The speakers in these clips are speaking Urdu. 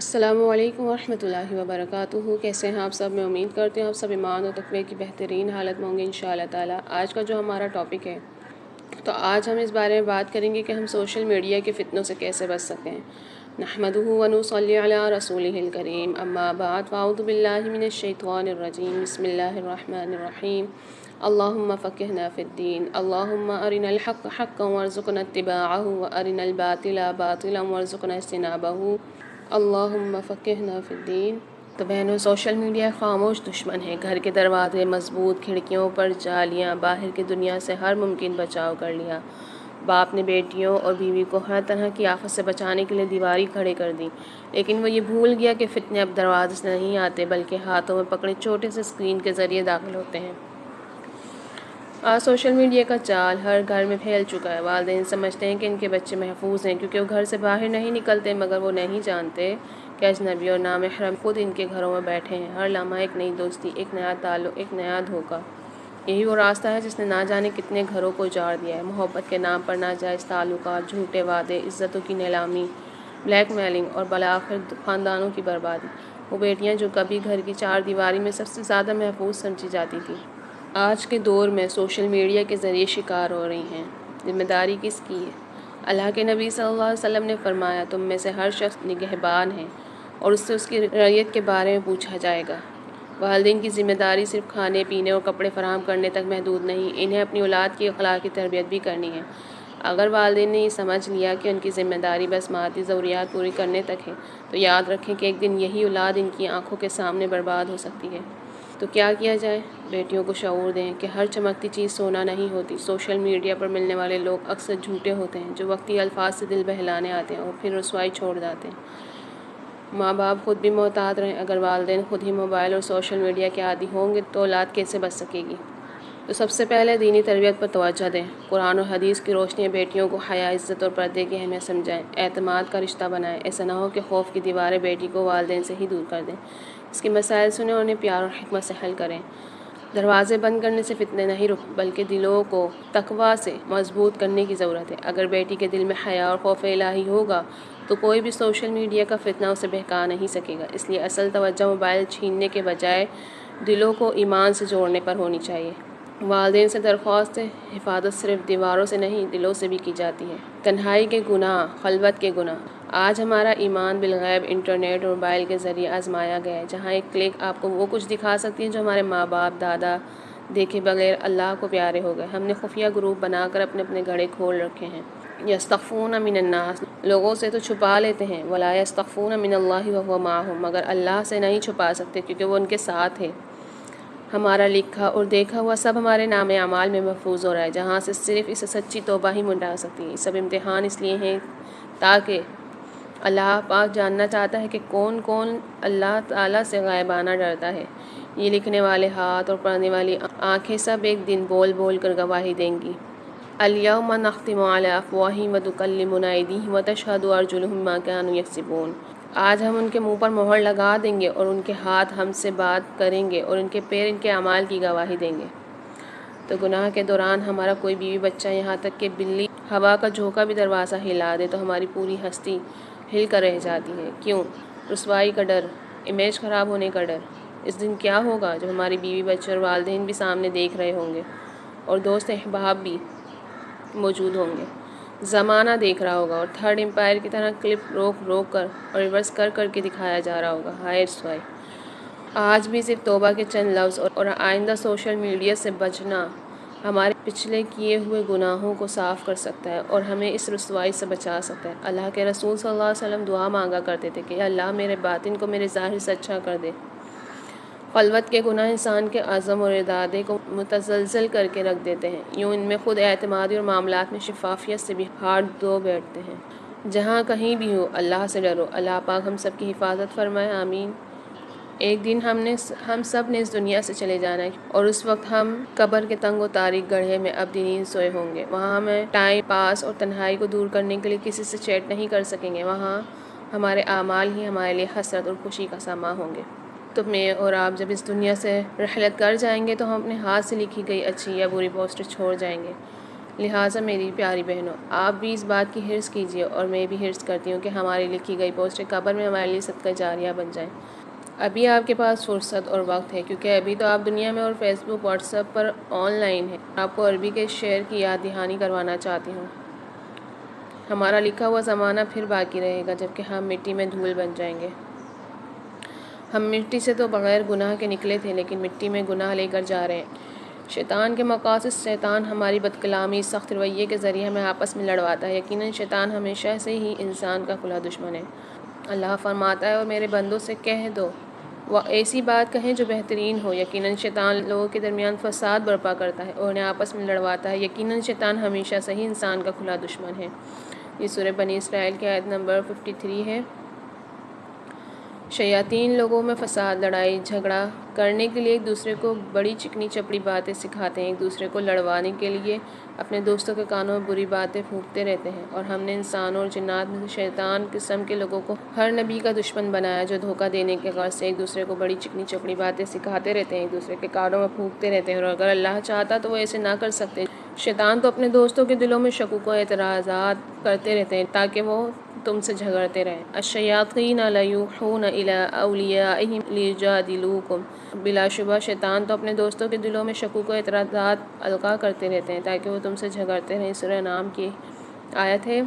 السلام علیکم ورحمۃ اللہ وبرکاتہ۔ کیسے ہیں آپ سب؟ میں امید کرتی ہوں آپ سب ایمان اور تقوی کی بہترین حالت میں ہوں گے انشاءاللہ تعالیٰ۔ آج کا جو ہمارا ٹاپک ہے تو آج ہم اس بارے میں بات کریں گے کہ ہم سوشل میڈیا کے فتنوں سے کیسے بچ سکتے ہیں۔ نحمدہ ونصلی علی رسولہ الکریم، اما بعد فاعوذ باللہ من الشیطان الرجیم، بسم اللہ الرحمن الرحیم۔ اللہم فقہنا فی الدین، اللہم ارنا الحق حقا وارزقنا اتباعہ وارنا الباطل باطلا وارزقنا اجتنابہ، اللہم فقہنا فی الدین۔ تو بہنوں، سوشل میڈیا خاموش دشمن ہے۔ گھر کے دروازے مضبوط، کھڑکیوں پر جالیاں، باہر کی دنیا سے ہر ممکن بچاؤ کر لیا۔ باپ نے بیٹیوں اور بیوی کو ہر طرح کی آفت سے بچانے کے لیے دیواری کھڑے کر دی، لیکن وہ یہ بھول گیا کہ فتنے اب دروازے سے نہیں آتے بلکہ ہاتھوں میں پکڑے چھوٹے سے اسکرین کے ذریعے داخل ہوتے ہیں۔ آج سوشل میڈیا کا جال ہر گھر میں پھیل چکا ہے۔ والدین سمجھتے ہیں کہ ان کے بچے محفوظ ہیں کیونکہ وہ گھر سے باہر نہیں نکلتے، مگر وہ نہیں جانتے کہ اجنبی اور نامحرم خود ان کے گھروں میں بیٹھے ہیں۔ ہر لمحہ ایک نئی دوستی، ایک نیا تعلق، ایک نیا دھوکہ۔ یہی وہ راستہ ہے جس نے نہ جانے کتنے گھروں کو اجاڑ دیا ہے۔ محبت کے نام پر ناجائز تعلقات، جھوٹے وعدے، عزتوں کی نیلامی، بلیک میلنگ اور بالآخر خاندانوں کی بربادی۔ وہ بیٹیاں جو کبھی گھر کی چار دیواری میں سب سے زیادہ محفوظ سمجھی جاتی تھیں، آج کے دور میں سوشل میڈیا کے ذریعے شکار ہو رہی ہیں۔ ذمہ داری کس کی ہے؟ اللہ کے نبی صلی اللہ علیہ وسلم نے فرمایا، تم میں سے ہر شخص نگہبان ہے اور اس سے اس کی رعیت کے بارے میں پوچھا جائے گا۔ والدین کی ذمہ داری صرف کھانے پینے اور کپڑے فراہم کرنے تک محدود نہیں، انہیں اپنی اولاد کی اخلاقی تربیت بھی کرنی ہے۔ اگر والدین نے یہ سمجھ لیا کہ ان کی ذمہ داری بس مادی ضروریات پوری کرنے تک ہے، تو یاد رکھیں کہ ایک دن یہی اولاد ان کی آنکھوں کے سامنے برباد ہو سکتی ہے۔ تو کیا کیا جائے؟ بیٹیوں کو شعور دیں کہ ہر چمکتی چیز سونا نہیں ہوتی۔ سوشل میڈیا پر ملنے والے لوگ اکثر جھوٹے ہوتے ہیں، جو وقتی الفاظ سے دل بہلانے آتے ہیں اور پھر رسوائی چھوڑ جاتے ہیں۔ ماں باپ خود بھی محتاط رہیں۔ اگر والدین خود ہی موبائل اور سوشل میڈیا کے عادی ہوں گے تو اولاد کیسے بچ سکے گی؟ تو سب سے پہلے دینی تربیت پر توجہ دیں۔ قرآن اور حدیث کی روشنی میں بیٹیوں کو حیا، عزت اور پردے کی اہمیت سمجھائیں۔ اعتماد کا رشتہ بنائیں۔ ایسا نہ ہو کہ خوف کی دیواریں بیٹی کو والدین سے ہی دور کر دیں۔ اس کے مسائل سنیں اور انہیں پیار اور حکمت سے حل کریں۔ دروازے بند کرنے سے فتنے نہیں رک بلکہ دلوں کو تقویٰ سے مضبوط کرنے کی ضرورت ہے۔ اگر بیٹی کے دل میں حیا اور خوف الہی ہوگا تو کوئی بھی سوشل میڈیا کا فتنہ اسے بہکا نہیں سکے گا۔ اس لیے اصل توجہ موبائل چھیننے کے بجائے دلوں کو ایمان سے جوڑنے پر ہونی چاہیے۔ والدین سے درخواست ہے، حفاظت صرف دیواروں سے نہیں دلوں سے بھی کی جاتی ہے۔ تنہائی کے گناہ، خلوت کے گناہ۔ آج ہمارا ایمان بالغیب انٹرنیٹ اور موبائل کے ذریعے آزمایا گیا ہے، جہاں ایک کلک آپ کو وہ کچھ دکھا سکتی ہے جو ہمارے ماں باپ دادا دیکھے بغیر اللہ کو پیارے ہو گئے۔ ہم نے خفیہ گروپ بنا کر اپنے اپنے گھڑے کھول رکھے ہیں۔ یستخفون من الناس، لوگوں سے تو چھپا لیتے ہیں، ولا یستخفون من اللہ وهو معهم، مگر اللہ سے نہیں چھپا سکتے کیونکہ وہ ان کے ساتھ ہے۔ ہمارا لکھا اور دیکھا ہوا سب ہمارے نام اعمال میں محفوظ ہو رہا ہے، جہاں سے صرف اسے سچی توبہ ہی مٹا سکتی ہے۔ یہ سب امتحان اس لیے ہیں تاکہ اللہ پاک جاننا چاہتا ہے کہ کون کون اللہ تعالیٰ سے غائبانہ ڈرتا ہے۔ یہ لکھنے والے ہاتھ اور پڑھنے والی آنکھیں سب ایک دن بول بول کر گواہی دیں گی۔ الیوم نختم علی افواہہم وتکلمنا ایدیہم وتشہد ارجلہم بما کانوا یکسبون۔ آج ہم ان کے منہ پر مہر لگا دیں گے اور ان کے ہاتھ ہم سے بات کریں گے اور ان کے پیر ان کے اعمال کی گواہی دیں گے۔ تو گناہ کے دوران ہمارا کوئی بیوی بچہ، یہاں تک کہ بلی ہوا کا جھونکا بھی دروازہ ہلا دے تو ہماری پوری ہستی ہل کر رہ جاتی ہے۔ کیوں؟ رسوائی کا ڈر، امیج خراب ہونے کا ڈر۔ اس دن کیا ہوگا جب ہماری بیوی بچے اور والدین بھی سامنے دیکھ رہے ہوں گے اور دوست احباب بھی موجود ہوں گے، زمانہ دیکھ رہا ہوگا اور تھرڈ امپائر کی طرح کلپ روک روک کر اور ریورس کر کر کے دکھایا جا رہا ہوگا۔ ہائے رسوائی! آج بھی صرف توبہ کے چند لفظ اور آئندہ سوشل میڈیا سے بچنا ہمارے پچھلے کیے ہوئے گناہوں کو صاف کر سکتا ہے اور ہمیں اس رسوائی سے بچا سکتا ہے۔ اللہ کے رسول صلی اللہ علیہ وسلم دعا مانگا کرتے تھے کہ اللہ میرے باطن کو میرے ظاہر سے اچھا کر دے۔ خلوت کے گناہ انسان کے عزم اور ارادے کو متزلزل کر کے رکھ دیتے ہیں، یوں ان میں خود اعتمادی اور معاملات میں شفافیت سے بھی ہاتھ دھو بیٹھتے ہیں۔ جہاں کہیں بھی ہو اللہ سے ڈرو۔ اللہ پاک ہم سب کی حفاظت فرمائے، آمین۔ ایک دن ہم سب نے اس دنیا سے چلے جانا ہے اور اس وقت ہم قبر کے تنگ و تاریک گڑھے میں ابدی نیند سوئے ہوں گے۔ وہاں ہمیں ٹائم پاس اور تنہائی کو دور کرنے کے لیے کسی سے چیٹ نہیں کر سکیں گے۔ وہاں ہمارے اعمال ہی ہمارے لیے حسرت اور خوشی کا سامان ہوں گے۔ تو میں اور آپ جب اس دنیا سے رحلت کر جائیں گے تو ہم اپنے ہاتھ سے لکھی گئی اچھی یا بری پوسٹر چھوڑ جائیں گے، لہٰذا میری پیاری بہنوں، آپ بھی اس بات کی حرص کیجیے، اور میں بھی حرص کرتی ہوں کہ ہماری لکھی گئی پوسٹیں قبر میں ہمارے لیے صدقہ جاریہ بن جائیں۔ ابھی آپ کے پاس فرصت اور وقت ہے، کیونکہ ابھی تو آپ دنیا میں اور فیس بک، واٹس ایپ پر آن لائن ہیں۔ آپ کو عربی کے شعر کی یاد دہانی کروانا چاہتی ہوں۔ ہمارا لکھا ہوا زمانہ پھر باقی رہے گا، جبکہ ہم مٹی میں دھول بن جائیں گے۔ ہم مٹی سے تو بغیر گناہ کے نکلے تھے، لیکن مٹی میں گناہ لے کر جا رہے ہیں۔ شیطان کے مقاصد، شیطان ہماری بدکلامی، سخت رویے کے ذریعے ہمیں آپس میں لڑواتا ہے۔ یقیناً شیطان ہمیشہ سے ہی انسان کا کھلا دشمن ہے۔ اللہ فرماتا ہے، اور میرے بندوں سے کہہ دو وہ ایسی بات کہیں جو بہترین ہو۔ یقیناً شیطان لوگوں کے درمیان فساد برپا کرتا ہے اور انہیں آپس میں لڑواتا ہے۔ یقیناً شیطان ہمیشہ سے ہی انسان کا کھلا دشمن ہے۔ یہ سورہ بنی اسرائیل کی آیت نمبر 53 ہے۔ شیاطین لوگوں میں فساد، لڑائی جھگڑا کرنے کے لیے ایک دوسرے کو بڑی چکنی چپڑی باتیں سکھاتے ہیں، ایک دوسرے کو لڑوانے کے لیے اپنے دوستوں کے کانوں میں بری باتیں پھونکتے رہتے ہیں۔ اور ہم نے انسانوں اور جنات میں سے شیطان قسم کے لوگوں کو ہر نبی کا دشمن بنایا، جو دھوکہ دینے کے غرض سے ایک دوسرے کو بڑی چکنی چپڑی باتیں سکھاتے رہتے ہیں، ایک دوسرے کے کانوں میں پھونکتے رہتے ہیں، اور اگر اللہ چاہتا تو وہ ایسے نہ کر سکتے۔ شیطان تو اپنے دوستوں کے دلوں میں شکوک و اعتراضات کرتے رہتے ہیں تاکہ وہ تم سے جھگڑتے رہیں۔ الشیاطین لیوحون الی اولیائہم لیجادلوکم، بلا شبہ شیطان تو اپنے دوستوں کے دلوں میں شکوک و اعتراضات القاء کرتے رہتے ہیں تاکہ وہ تم سے جھگڑتے رہیں۔ سورہ انعام کی آیت ہے۔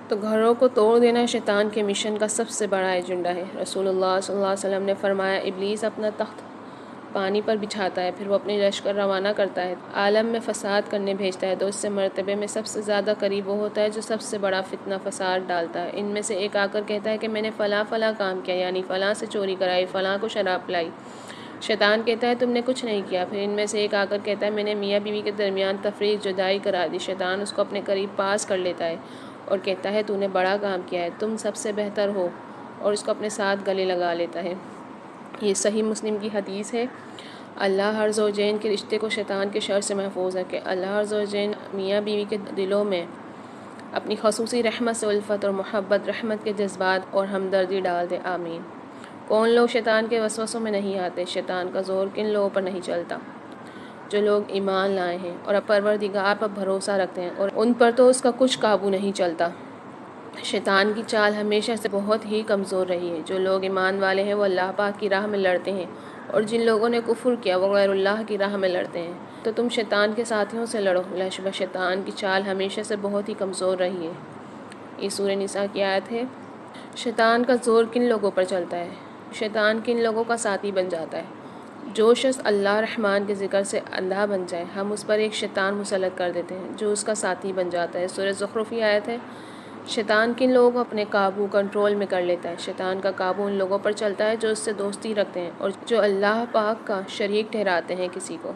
تو گھروں کو توڑ دینا شیطان کے مشن کا سب سے بڑا ایجنڈا ہے۔ رسول اللہ صلی اللہ علیہ وسلم نے فرمایا، ابلیس اپنا تخت پانی پر بچھاتا ہے، پھر وہ اپنے لشکر روانہ کرتا ہے، عالم میں فساد کرنے بھیجتا ہے، تو اس سے مرتبے میں سب سے زیادہ قریب وہ ہوتا ہے جو سب سے بڑا فتنہ فساد ڈالتا ہے۔ ان میں سے ایک آ کر کہتا ہے کہ میں نے فلاں فلاں کام کیا، یعنی فلاں سے چوری کرائی، فلاں کو شراب پلائی۔ شیطان کہتا ہے تم نے کچھ نہیں کیا۔ پھر ان میں سے ایک آ کر کہتا ہے میں نے میاں بیوی کے درمیان تفریق، جدائی کرا دی۔ شیطان اس کو اپنے قریب پاس کر لیتا ہے اور کہتا ہے تو نے بڑا کام کیا ہے، تم سب سے بہتر ہو، اور اس کو اپنے ساتھ گلے لگا لیتا ہے۔ یہ صحیح مسلم کی حدیث ہے۔ اللہ ہر زوجین کے رشتے کو شیطان کے شر سے محفوظ رکھے۔ اللہ ہر زوجین میاں بیوی کے دلوں میں اپنی خصوصی رحمت سے الفت اور محبت، رحمت کے جذبات اور ہمدردی ڈال دے، آمین۔ کون لوگ شیطان کے وسوسوں میں نہیں آتے؟ شیطان کا زور کن لوگوں پر نہیں چلتا؟ جو لوگ ایمان لائے ہیں اور پروردگار پر بھروسہ رکھتے ہیں، اور ان پر تو اس کا کچھ قابو نہیں چلتا۔ شیطان کی چال ہمیشہ سے بہت ہی کمزور رہی ہے۔ جو لوگ ایمان والے ہیں وہ اللہ پاک کی راہ میں لڑتے ہیں، اور جن لوگوں نے کفر کیا وہ غیر اللہ کی راہ میں لڑتے ہیں۔ تو تم شیطان کے ساتھیوں سے لڑو، بلا شبہ شیطان کی چال ہمیشہ سے بہت ہی کمزور رہی ہے۔ یہ سورہ نساء کی آیت ہے۔ شیطان کا زور کن لوگوں پر چلتا ہے؟ شیطان کن لوگوں کا ساتھی بن جاتا ہے؟ جو شخص اللہ رحمان کے ذکر سے اندھا بن جائے، ہم اس پر ایک شیطان مسلط کر دیتے ہیں جو اس کا ساتھی بن جاتا ہے۔ سورہ زخرف کی آیت ہے۔ شیطان کن لوگوں کو اپنے قابو، کنٹرول میں کر لیتا ہے؟ شیطان کا قابو ان لوگوں پر چلتا ہے جو اس سے دوستی رکھتے ہیں اور جو اللہ پاک کا شریک ٹھہراتے ہیں کسی کو۔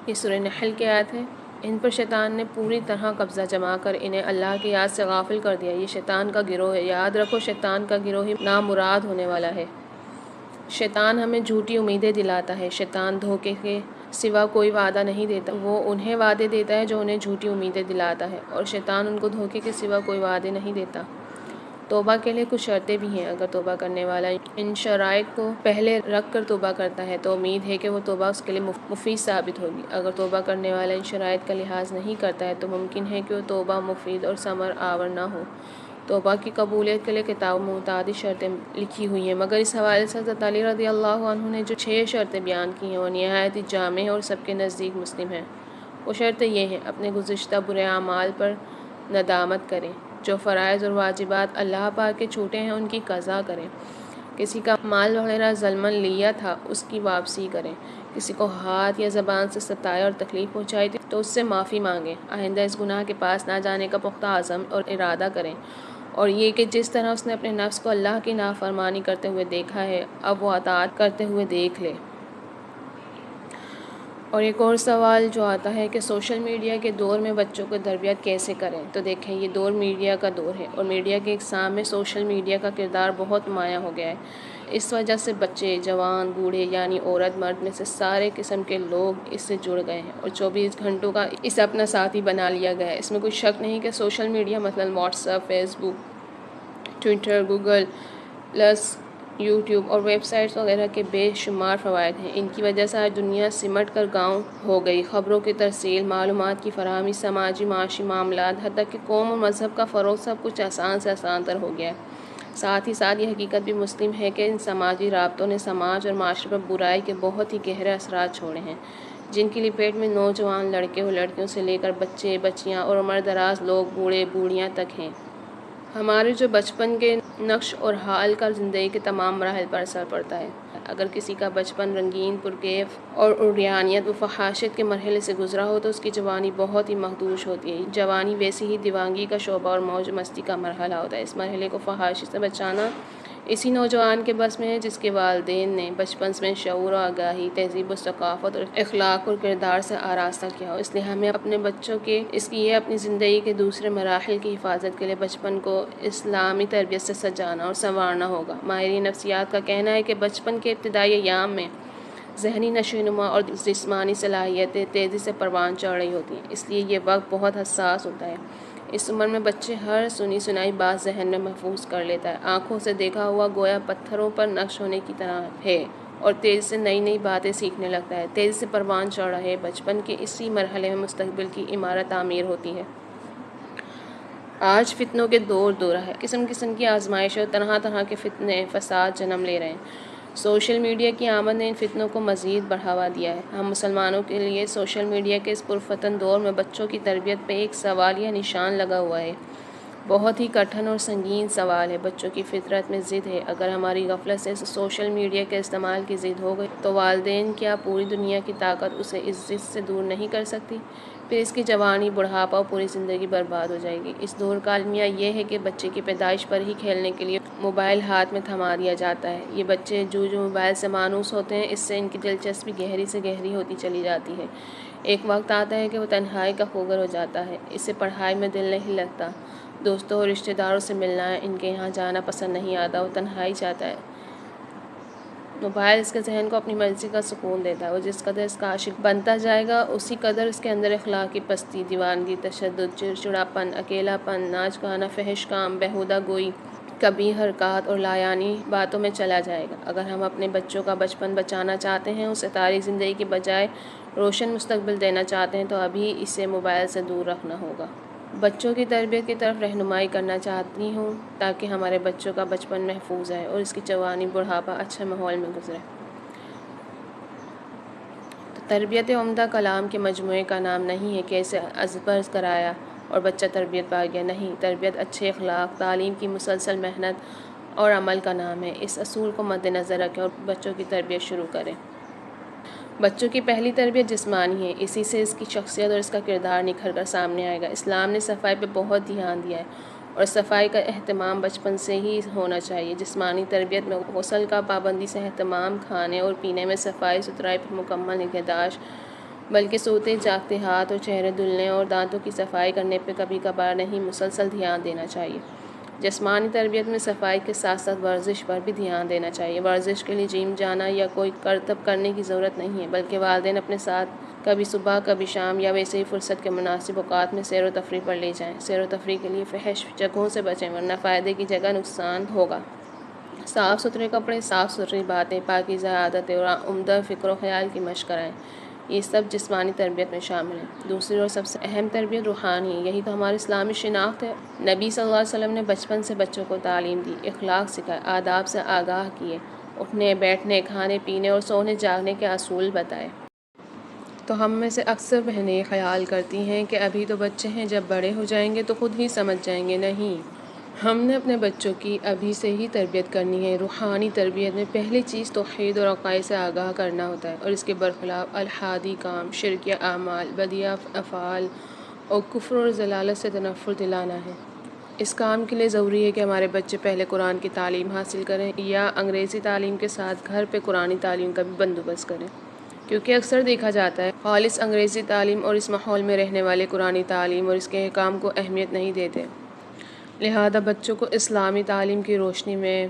یہ سورہ نحل کی آیت ہے۔ ان پر شیطان نے پوری طرح قبضہ جما کر انہیں اللہ کی یاد سے غافل کر دیا۔ یہ شیطان کا گروہ ہے، یاد رکھو شیطان کا گروہ ہی نامراد ہونے والا ہے۔ شیطان ہمیں جھوٹی امیدیں دلاتا ہے۔ شیطان دھوکے کے سوا کوئی وعدہ نہیں دیتا، وہ انہیں وعدے دیتا ہے جو انہیں جھوٹی امیدیں دلاتا ہے، اور شیطان ان کو دھوکے کے سوا کوئی وعدے نہیں دیتا۔ توبہ کے لیے کچھ شرطیں بھی ہیں۔ اگر توبہ کرنے والا ان شرائط کو پہلے رکھ کر توبہ کرتا ہے تو امید ہے کہ وہ توبہ اس کے لیے مفید ثابت ہوگی۔ اگر توبہ کرنے والا ان شرائط کا لحاظ نہیں کرتا ہے تو ممکن ہے کہ وہ توبہ مفید اور ثمر آور نہ ہو۔ توبہ کی قبولیت کے لیے کتابوں میں متعدد شرطیں لکھی ہوئی ہیں، مگر اس حوالے سے حضرت علی رضی اللہ عنہ نے جو 6 شرطیں بیان کی ہیں وہ نہایت ہی جامع اور سب کے نزدیک مسلم ہیں۔ وہ شرطیں یہ ہیں: اپنے گزشتہ برے اعمال پر ندامت کریں، جو فرائض اور واجبات اللہ پاک کے چھوٹے ہیں ان کی قضا کریں، کسی کا مال وغیرہ ظلماً لیا تھا اس کی واپسی کریں، کسی کو ہاتھ یا زبان سے ستایا اور تکلیف پہنچائی تھی تو اس سے معافی مانگیں، آئندہ اس گناہ کے پاس نہ جانے کا پختہ عزم اور ارادہ کریں، اور یہ کہ جس طرح اس نے اپنے نفس کو اللہ کی نافرمانی کرتے ہوئے دیکھا ہے اب وہ اطاعت کرتے ہوئے دیکھ لے۔ اور ایک اور سوال جو آتا ہے کہ سوشل میڈیا کے دور میں بچوں کو تربیت کیسے کریں؟ تو دیکھیں، یہ دور میڈیا کا دور ہے، اور میڈیا کے اقسام میں سوشل میڈیا کا کردار بہت نمایاں ہو گیا ہے۔ اس وجہ سے بچے، جوان، بوڑھے یعنی عورت مرد میں سے سارے قسم کے لوگ اس سے جڑ گئے ہیں اور 24 گھنٹوں کا اسے اپنا ساتھی بنا لیا گیا ہے۔ اس میں کوئی شک نہیں کہ سوشل میڈیا مثلاً واٹس ایپ، فیس بک، ٹویٹر، گوگل پلس، یوٹیوب اور ویب سائٹس وغیرہ کے بے شمار فوائد ہیں۔ ان کی وجہ سے آج دنیا سمٹ کر گاؤں ہو گئی۔ خبروں کی ترسیل، معلومات کی فراہمی، سماجی معاشی معاملات، حتیٰ کہ قوم اور مذہب کا فروغ، سب کچھ آسان سے آسان تر ہو گیا ہے۔ ساتھ ہی ساتھ یہ حقیقت بھی مسلم ہے کہ ان سماجی رابطوں نے سماج اور معاشرے پر برائی کے بہت ہی گہرے اثرات چھوڑے ہیں، جن کی لپیٹ میں نوجوان لڑکے اور لڑکیوں سے لے کر بچے، بچیاں اور عمر دراز لوگ، بوڑھے بوڑھیاں تک ہیں۔ ہمارے جو بچپن کے نقش اور حال کا زندگی کے تمام مراحل پر اثر پڑتا ہے۔ اگر کسی کا بچپن رنگین، پرکیف اور عریانیت و فحاشیت کے مرحلے سے گزرا ہو تو اس کی جوانی بہت ہی مخدوش ہوتی ہے۔ جوانی ویسے ہی دیوانگی کا شعبہ اور موج مستی کا مرحلہ ہوتا ہے۔ اس مرحلے کو فحاشی سے بچانا اسی نوجوان کے بس میں ہے جس کے والدین نے بچپن میں شعور و آگاہی، تہذیب و ثقافت اور اخلاق اور کردار سے آراستہ کیا ہو۔ اس لیے ہمیں اپنے بچوں کے اپنی زندگی کے دوسرے مراحل کی حفاظت کے لیے بچپن کو اسلامی تربیت سے سجانا اور سنوارنا ہوگا۔ ماہرین نفسیات کا کہنا ہے کہ بچپن کے ابتدائی ایام میں ذہنی نشوونما اور جسمانی صلاحیتیں تیزی سے پروان چڑھ رہی ہوتی ہیں، اس لیے یہ وقت بہت حساس ہوتا ہے۔ اس عمر میں بچے ہر سنی سنائی بات ذہن میں محفوظ کر لیتا ہے، آنکھوں سے دیکھا ہوا گویا پتھروں پر نقش ہونے کی طرح ہے، اور تیزی سے نئی نئی باتیں سیکھنے لگتا ہے، تیزی سے پروان چڑھ رہا ہے۔ بچپن کے اسی مرحلے میں مستقبل کی عمارت تعمیر ہوتی ہے۔ آج فتنوں کے دور ہے، قسم قسم کی آزمائشیں اور طرح طرح کے فتنے فساد جنم لے رہے ہیں۔ سوشل میڈیا کی آمد نے ان فتنوں کو مزید بڑھاوا دیا ہے۔ ہم مسلمانوں کے لیے سوشل میڈیا کے اس پرفتن دور میں بچوں کی تربیت پہ ایک سوالیہ نشان لگا ہوا ہے۔ بہت ہی کٹھن اور سنگین سوال ہے۔ بچوں کی فطرت میں ضد ہے۔ اگر ہماری غفلت سے سوشل میڈیا کے استعمال کی ضد ہو گئی تو والدین کیا پوری دنیا کی طاقت اسے اس ضد سے دور نہیں کر سکتی؟ پھر اس کی جوانی، بڑھاپا اور پوری زندگی برباد ہو جائے گی۔ اس دور کا المیہ یہ ہے کہ بچے کی پیدائش پر ہی کھیلنے کے لیے موبائل ہاتھ میں تھما دیا جاتا ہے۔ یہ بچے جو موبائل سے مانوس ہوتے ہیں، اس سے ان کی دلچسپی گہری سے گہری ہوتی چلی جاتی ہے۔ ایک وقت آتا ہے کہ وہ تنہائی کا خوگر ہو جاتا ہے، اسے پڑھائی میں دل نہیں لگتا، دوستوں اور رشتہ داروں سے ملنا، ان کے یہاں جانا پسند نہیں آتا، وہ تنہائی چاہتا ہے۔ موبائل اس کے ذہن کو اپنی مرضی کا سکون دیتا ہے۔ وہ جس قدر اس کا عاشق بنتا جائے گا، اسی قدر اس کے اندر اخلاقی پستی، دیوانگی، تشدد، چڑچڑاپن، اکیلاپن، ناچ گانا، فحش کام، بیہودہ گوئی، قبیح حرکات اور لایعنی باتوں میں چلا جائے گا۔ اگر ہم اپنے بچوں کا بچپن بچانا چاہتے ہیں، اسے تاریک زندگی کی بجائے روشن مستقبل دینا چاہتے ہیں، تو ابھی اسے موبائل سے دور رکھنا ہوگا۔ بچوں کی تربیت کی طرف رہنمائی کرنا چاہتی ہوں تاکہ ہمارے بچوں کا بچپن محفوظ رہے اور اس کی جوانی، بڑھاپا اچھے ماحول میں گزرے۔ تربیت عمدہ کلام کے مجموعے کا نام نہیں ہے کہ اسے ازبر کرایا اور بچہ تربیت پا گیا، نہیں، تربیت اچھے اخلاق، تعلیم کی مسلسل محنت اور عمل کا نام ہے۔ اس اصول کو مد نظر رکھیں اور بچوں کی تربیت شروع کریں۔ بچوں کی پہلی تربیت جسمانی ہے، اسی سے اس کی شخصیت اور اس کا کردار نکھر کر سامنے آئے گا۔ اسلام نے صفائی پہ بہت دھیان دیا ہے اور صفائی کا اہتمام بچپن سے ہی ہونا چاہیے۔ جسمانی تربیت میں غسل کا پابندی سے اہتمام، کھانے اور پینے میں صفائی ستھرائی پر مکمل نگہداشت، بلکہ سوتے جاگتے ہاتھ اور چہرے دھلنے اور دانتوں کی صفائی کرنے پہ کبھی کبھار نہیں، مسلسل دھیان دینا چاہیے۔ جسمانی تربیت میں صفائی کے ساتھ ساتھ ورزش پر بھی دھیان دینا چاہیے۔ ورزش کے لیے جم جانا یا کوئی کرتب کرنے کی ضرورت نہیں ہے، بلکہ والدین اپنے ساتھ کبھی صبح کبھی شام یا ویسے ہی فرصت کے مناسب اوقات میں سیر و تفریح پر لے جائیں۔ سیر و تفریح کے لیے فحش جگہوں سے بچیں، ورنہ فائدے کی جگہ نقصان ہوگا۔ صاف ستھرے کپڑے، صاف ستھری باتیں، پاکیزہ عادتیں اور عمدہ فکر و خیال کی مشق کرائیں، یہ سب جسمانی تربیت میں شامل ہیں۔ دوسری اور سب سے اہم تربیت روحانی ہے، یہی تو ہماری اسلامی شناخت ہے۔ نبی صلی اللہ علیہ وسلم نے بچپن سے بچوں کو تعلیم دی، اخلاق سکھائے، آداب سے آگاہ کیے، اٹھنے بیٹھنے، کھانے پینے اور سونے جاگنے کے اصول بتائے۔ تو ہم میں سے اکثر بہنیں یہ خیال کرتی ہیں کہ ابھی تو بچے ہیں، جب بڑے ہو جائیں گے تو خود ہی سمجھ جائیں گے۔ نہیں، ہم نے اپنے بچوں کی ابھی سے ہی تربیت کرنی ہے۔ روحانی تربیت میں پہلی چیز توحید اور عقائد سے آگاہ کرنا ہوتا ہے اور اس کے برخلاف الحادی کام، شرکیہ اعمال، بدیع افعال اور کفر اور ضلالت سے تنفر دلانا ہے۔ اس کام کے لیے ضروری ہے کہ ہمارے بچے پہلے قرآن کی تعلیم حاصل کریں یا انگریزی تعلیم کے ساتھ گھر پہ قرآنی تعلیم کا بھی بندوبست کریں، کیونکہ اکثر دیکھا جاتا ہے خالص انگریزی تعلیم اور اس ماحول میں رہنے والے قرآنی تعلیم اور اس کے احکام کو اہمیت نہیں دیتے۔ لہذا بچوں کو اسلامی تعلیم کی روشنی میں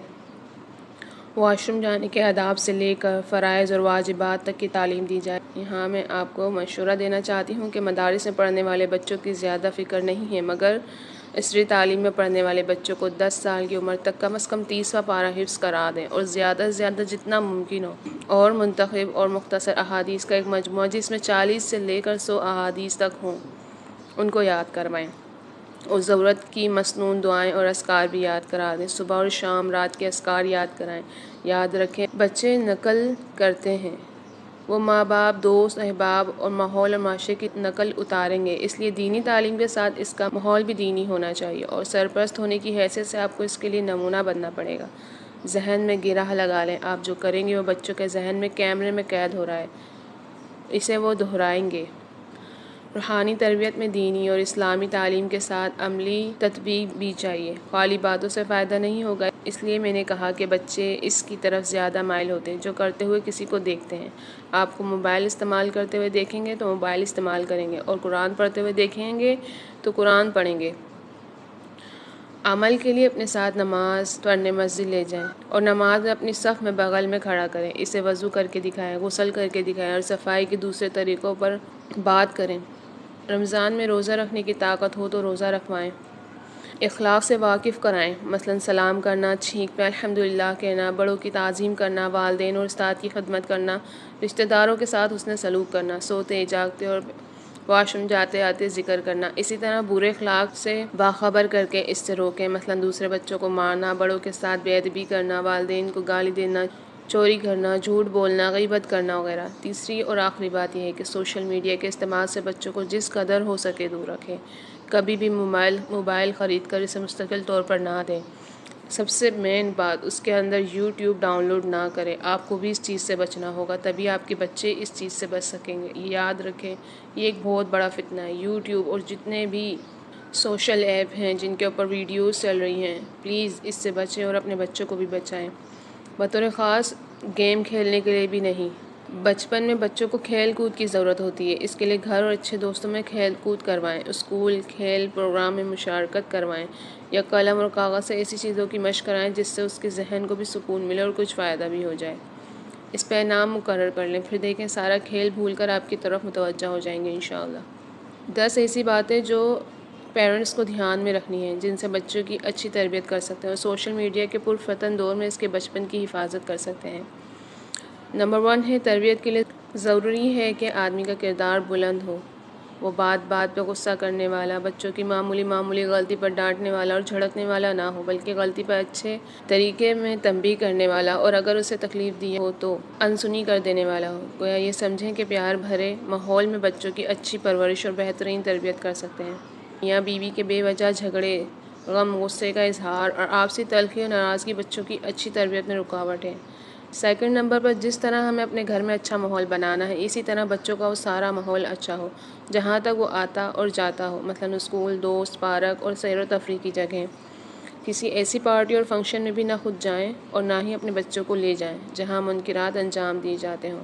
واش روم جانے کے آداب سے لے کر فرائض اور واجبات تک کی تعلیم دی جائے۔ یہاں میں آپ کو مشورہ دینا چاہتی ہوں کہ مدارس میں پڑھنے والے بچوں کی زیادہ فکر نہیں ہے، مگر اسری تعلیم میں پڑھنے والے بچوں کو 10 سال کی عمر تک کم از کم 30واں پارہ حفظ کرا دیں اور زیادہ سے زیادہ جتنا ممکن ہو اور منتخب اور مختصر احادیث کا ایک مجموعہ جس میں 40 سے لے کر 100 احادیث تک ہوں ان کو یاد کروائیں اور ضرورت کی مسنون دعائیں اور اذکار بھی یاد کرا دیں۔ صبح اور شام رات کے اذکار یاد کرائیں۔ یاد رکھیں بچے نقل کرتے ہیں، وہ ماں باپ، دوست، احباب اور ماحول اور معاشرے کی نقل اتاریں گے، اس لیے دینی تعلیم کے ساتھ اس کا ماحول بھی دینی ہونا چاہیے اور سرپرست ہونے کی حیثیت سے آپ کو اس کے لیے نمونہ بننا پڑے گا۔ ذہن میں گرہ لگا لیں، آپ جو کریں گے وہ بچوں کے ذہن میں کیمرے میں قید ہو رہا ہے، اسے وہ دہرائیں گے۔ روحانی تربیت میں دینی اور اسلامی تعلیم کے ساتھ عملی تطبیق بھی چاہیے، خالی باتوں سے فائدہ نہیں ہوگا، اس لیے میں نے کہا کہ بچے اس کی طرف زیادہ مائل ہوتے ہیں جو کرتے ہوئے کسی کو دیکھتے ہیں۔ آپ کو موبائل استعمال کرتے ہوئے دیکھیں گے تو موبائل استعمال کریں گے اور قرآن پڑھتے ہوئے دیکھیں گے تو قرآن پڑھیں گے۔ عمل کے لیے اپنے ساتھ نماز پڑھنے مسجد لے جائیں اور نماز میں اپنی صف میں بغل میں کھڑا کریں، اسے وضو کر کے دکھائیں، غسل کر کے دکھائیں اور صفائی کے دوسرے طریقوں پر بات کریں۔ رمضان میں روزہ رکھنے کی طاقت ہو تو روزہ رکھوائیں۔ اخلاق سے واقف کرائیں، مثلا سلام کرنا، چھینک پہ الحمدللہ کہنا، بڑوں کی تعظیم کرنا، والدین اور استاد کی خدمت کرنا، رشتہ داروں کے ساتھ حسن سلوک کرنا، سوتے جاگتے اور واش روم جاتے آتے ذکر کرنا۔ اسی طرح برے اخلاق سے باخبر کر کے اس سے روکیں، مثلا دوسرے بچوں کو مارنا، بڑوں کے ساتھ بے ادبی کرنا، والدین کو گالی دینا، چوری کرنا، جھوٹ بولنا، غیبت کرنا وغیرہ۔ تیسری اور آخری بات یہ ہے کہ سوشل میڈیا کے استعمال سے بچوں کو جس قدر ہو سکے دور رکھیں۔ کبھی بھی موبائل خرید کر اسے مستقل طور پر نہ دیں۔ سب سے مین بات، اس کے اندر یوٹیوب ڈاؤن لوڈ نہ کریں۔ آپ کو بھی اس چیز سے بچنا ہوگا، تبھی آپ کے بچے اس چیز سے بچ سکیں گے۔ یاد رکھیں یہ ایک بہت بڑا فتنہ ہے۔ یوٹیوب اور جتنے بھی سوشل ایپ ہیں جن کے اوپر ویڈیوز چل رہی ہیں، پلیز اس سے بچیں اور اپنے بچوں کو بھی بچائیں۔ بطور خاص گیم کھیلنے کے لیے بھی نہیں، بچپن میں بچوں کو کھیل کود کی ضرورت ہوتی ہے، اس کے لیے گھر اور اچھے دوستوں میں کھیل کود کروائیں، اسکول کھیل پروگرام میں مشارکت کروائیں یا قلم اور کاغذ سے ایسی چیزوں کی مشق کرائیں جس سے اس کے ذہن کو بھی سکون ملے اور کچھ فائدہ بھی ہو جائے۔ اس پہ انعام مقرر کر لیں، پھر دیکھیں سارا کھیل بھول کر آپ کی طرف متوجہ ہو جائیں گے انشاءاللہ۔ 10 ایسی باتیں جو پیرنٹس کو دھیان میں رکھنی ہیں جن سے بچوں کی اچھی تربیت کر سکتے ہیں اور سوشل میڈیا کے پرفتن دور میں اس کے بچپن کی حفاظت کر سکتے ہیں۔ نمبر 1 ہے، تربیت کے لیے ضروری ہے کہ آدمی کا کردار بلند ہو، وہ بات بات پہ غصہ کرنے والا، بچوں کی معمولی غلطی پر ڈانٹنے والا اور جھڑکنے والا نہ ہو، بلکہ غلطی پر اچھے طریقے میں تنبیہ کرنے والا اور اگر اسے تکلیف دی ہو تو انسنی کر دینے والا ہو۔ گویا یہ سمجھیں کہ پیار بھرے ماحول میں بچوں کی اچھی پرورش اور بہترین تربیت کر سکتے ہیں۔ میاں بیوی کے بے وجہ جھگڑے، غم، غصے کا اظہار اور آپسی تلخی اور ناراضگی بچوں کی اچھی تربیت میں رکاوٹ ہے۔ سیکنڈ نمبر پر، جس طرح ہمیں اپنے گھر میں اچھا ماحول بنانا ہے اسی طرح بچوں کا وہ سارا ماحول اچھا ہو جہاں تک وہ آتا اور جاتا ہو، مثلا اسکول، دوست، پارک اور سیر و تفریح کی جگہیں۔ کسی ایسی پارٹی اور فنکشن میں بھی نہ خود جائیں اور نہ ہی اپنے بچوں کو لے جائیں جہاں منکرات انجام دیے جاتے ہوں۔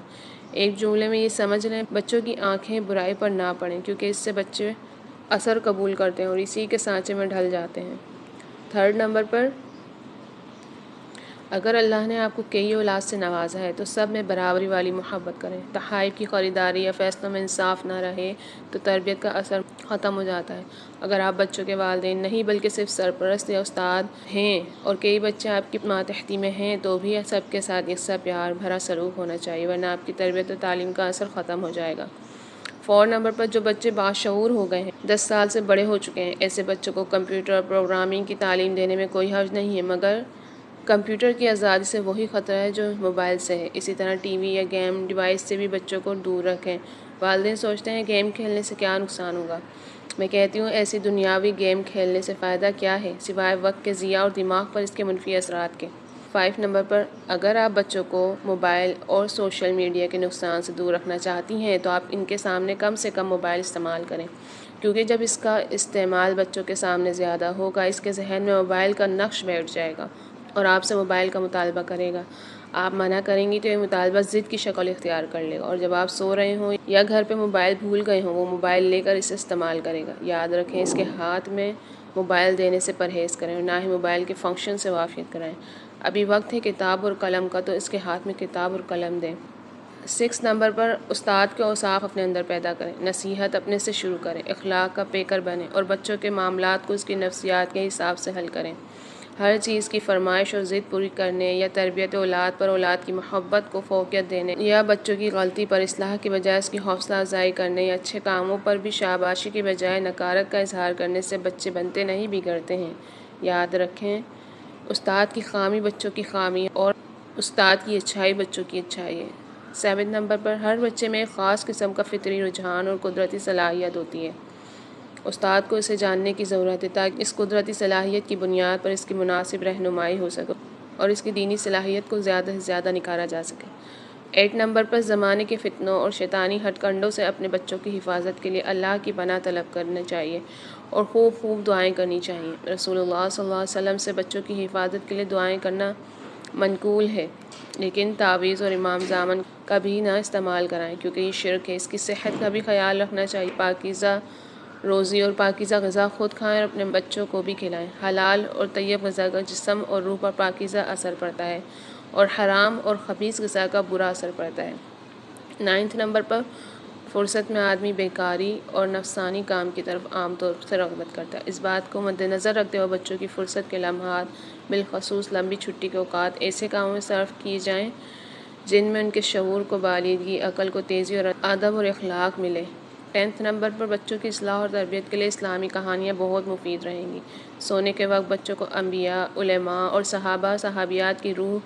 ایک جملے میں یہ سمجھ لیں، بچوں کی آنکھیں برائی پر نہ پڑیں کیونکہ اس سے بچے اثر قبول کرتے ہیں اور اسی کے سانچے میں ڈھل جاتے ہیں۔ تھرڈ نمبر پر، اگر اللہ نے آپ کو کئی اولاد سے نوازا ہے تو سب میں برابری والی محبت کریں۔ تحائف کی خریداری یا فیصلوں میں انصاف نہ رہے تو تربیت کا اثر ختم ہو جاتا ہے۔ اگر آپ بچوں کے والدین نہیں بلکہ صرف سرپرست یا استاد ہیں اور کئی بچے آپ کی ماتحتی میں ہیں تو بھی سب کے ساتھ یکساں پیار بھرا سلوک ہونا چاہیے، ورنہ آپ کی تربیت اور تعلیم کا اثر ختم ہو جائے گا۔ 4 نمبر پر، جو بچے باشعور ہو گئے ہیں، 10 سال سے بڑے ہو چکے ہیں، ایسے بچوں کو کمپیوٹر اور پروگرامنگ کی تعلیم دینے میں کوئی حرج نہیں ہے، مگر کمپیوٹر کی آزادی سے وہی خطرہ ہے جو موبائل سے ہے۔ اسی طرح ٹی وی یا گیم ڈیوائس سے بھی بچوں کو دور رکھیں۔ والدین سوچتے ہیں گیم کھیلنے سے کیا نقصان ہوگا، میں کہتی ہوں ایسی دنیاوی گیم کھیلنے سے فائدہ کیا ہے سوائے وقت کے ضیاع اور دماغ پر اس کے منفی اثرات کے۔ 5 نمبر پر، اگر آپ بچوں کو موبائل اور سوشل میڈیا کے نقصان سے دور رکھنا چاہتی ہیں تو آپ ان کے سامنے کم سے کم موبائل استعمال کریں، کیونکہ جب اس کا استعمال بچوں کے سامنے زیادہ ہوگا اس کے ذہن میں موبائل کا نقش بیٹھ جائے گا اور آپ سے موبائل کا مطالبہ کرے گا۔ آپ منع کریں گی تو یہ مطالبہ ضد کی شکل اختیار کر لے گا اور جب آپ سو رہے ہوں یا گھر پہ موبائل بھول گئے ہوں وہ موبائل لے کر اسے استعمال کرے گا۔ یاد رکھیں اس کے ہاتھ میں موبائل دینے سے پرہیز کریں اور نہ ہی موبائل کے فنکشن سے واقفیت کرائیں۔ ابھی وقت ہے کتاب اور قلم کا تو اس کے ہاتھ میں کتاب اور قلم دیں۔ 6 نمبر پر استاد کے اوصاف اپنے اندر پیدا کریں، نصیحت اپنے سے شروع کریں، اخلاق کا پیکر بنیں اور بچوں کے معاملات کو اس کی نفسیات کے حساب سے حل کریں۔ ہر چیز کی فرمائش اور ضد پوری کرنے یا تربیت اولاد پر اولاد کی محبت کو فوقیت دینے یا بچوں کی غلطی پر اصلاح کی بجائے اس کی حوصلہ افزائی کرنے یا اچھے کاموں پر بھی شاباشی کی بجائے نکارت کا اظہار کرنے سے بچے بنتے نہیں بگڑتے ہیں۔ یاد رکھیں، استاد کی خامی بچوں کی خامی ہے اور استاد کی اچھائی بچوں کی اچھائی ہے۔ 7 نمبر پر ہر بچے میں ایک خاص قسم کا فطری رجحان اور قدرتی صلاحیت ہوتی ہے۔ استاد کو اسے جاننے کی ضرورت ہے تاکہ اس قدرتی صلاحیت کی بنیاد پر اس کی مناسب رہنمائی ہو سکے اور اس کی دینی صلاحیت کو زیادہ سے زیادہ نکھارا جا سکے۔ 8 نمبر پر زمانے کے فتنوں اور شیطانی ہتھ کنڈوں سے اپنے بچوں کی حفاظت کے لیے اللہ کی پناہ طلب کرنا چاہیے اور خوب دعائیں کرنی چاہیے۔ رسول اللہ صلی اللہ علیہ وسلم سے بچوں کی حفاظت کے لیے دعائیں کرنا منقول ہے، لیکن تعویذ اور امام زامن کبھی نہ استعمال کرائیں کیونکہ یہ شرک ہے۔ اس کی صحت کا بھی خیال رکھنا چاہیے۔ پاکیزہ روزی اور پاکیزہ غذا خود کھائیں اور اپنے بچوں کو بھی کھلائیں۔ حلال اور طیب غذا کا جسم اور روح پر پاکیزہ اثر پڑتا ہے اور حرام اور خبیث غذا کا برا اثر پڑتا ہے۔ 9 نمبر پر فرصت میں آدمی بیکاری اور نفسانی کام کی طرف عام طور سے رغبت کرتا ہے۔ اس بات کو مد نظر رکھتے ہوئے بچوں کی فرصت کے لمحات، بالخصوص لمبی چھٹی کے اوقات، ایسے کاموں میں صرف کیے جائیں جن میں ان کے شعور کو بالغی، عقل کو تیزی اور ادب اور اخلاق ملے۔ 10 نمبر پر بچوں کی اصلاح اور تربیت کے لیے اسلامی کہانیاں بہت مفید رہیں گی۔ سونے کے وقت بچوں کو انبیاء، علماء اور صحابہ صحابیات کی روح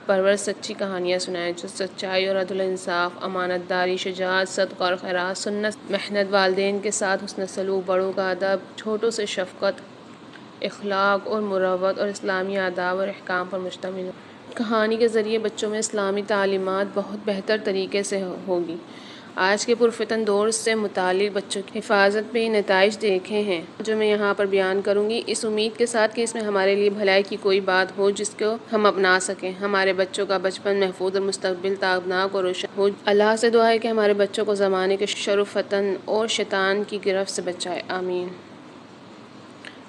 پرور سچی کہانیاں سنائیں جو سچائی اور عدل و انصاف، امانت داری، شجاعت، صدقہ اور خیرات، سنت، محنت، والدین کے ساتھ حسن سلوک، بڑوں کا ادب، چھوٹوں سے شفقت، اخلاق اور مروت اور اسلامی آداب اور احکام پر مشتمل ہو۔ کہانی کے ذریعے بچوں میں اسلامی تعلیمات بہت بہتر طریقے سے ہوگی۔ آج کے پرفتن دور سے متعلق بچوں کی حفاظت پہ نتائج دیکھے ہیں جو میں یہاں پر بیان کروں گی، اس امید کے ساتھ کہ اس میں ہمارے لیے بھلائی کی کوئی بات ہو جس کو ہم اپنا سکیں، ہمارے بچوں کا بچپن محفوظ اور مستقبل تابناک اور روشن ہو۔ اللہ سے دعا ہے کہ ہمارے بچوں کو زمانے کے شر و فتن اور شیطان کی گرفت سے بچائے، آمین۔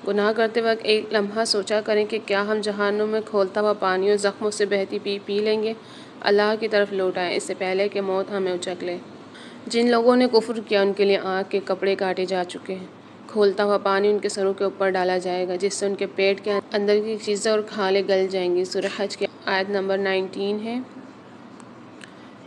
گناہ کرتے وقت ایک لمحہ سوچا کریں کہ کیا ہم جہنم میں کھولتا ہوا پانی اور زخموں سے بہتی پی لیں گے۔ اللہ کی طرف لوٹ آئیں اس سے پہلے کہ موت ہمیں اچک لے۔ جن لوگوں نے کفر کیا ان کے لیے آگ کے کپڑے کاٹے جا چکے ہیں۔ کھولتا ہوا پانی ان کے سروں کے اوپر ڈالا جائے گا جس سے ان کے پیٹ کے اندر کی چیزیں اور کھالیں گل جائیں گی۔ سورہ حج کی آیت نمبر 19 ہے۔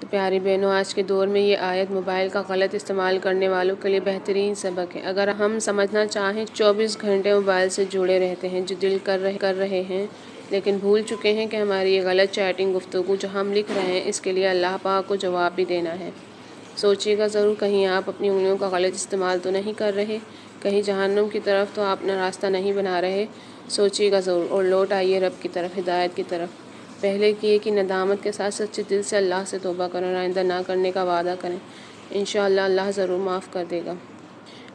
تو پیاری بہنوں، آج کے دور میں یہ آیت موبائل کا غلط استعمال کرنے والوں کے لیے بہترین سبق ہے۔ اگر ہم سمجھنا چاہیں 24 گھنٹے موبائل سے جڑے رہتے ہیں جو دل کر رہے ہیں، لیکن بھول چکے ہیں کہ ہماری یہ غلط چیٹنگ گفتگو جو ہم لکھ رہے ہیں اس کے لیے اللہ پاک کو جواب بھی دینا ہے۔ سوچیے گا ضرور کہیں آپ اپنی انگلیوں کا غلط استعمال تو نہیں کر رہے، کہیں جہنم کی طرف تو آپ اپنا راستہ نہیں بنا رہے۔ سوچیے گا ضرور اور لوٹ آئیے رب کی طرف، ہدایت کی طرف۔ پہلے کیے کہ ندامت کے ساتھ سچے دل سے اللہ سے توبہ کریں اور آئندہ نہ کرنے کا وعدہ کریں، انشاءاللہ اللہ ضرور معاف کر دے گا۔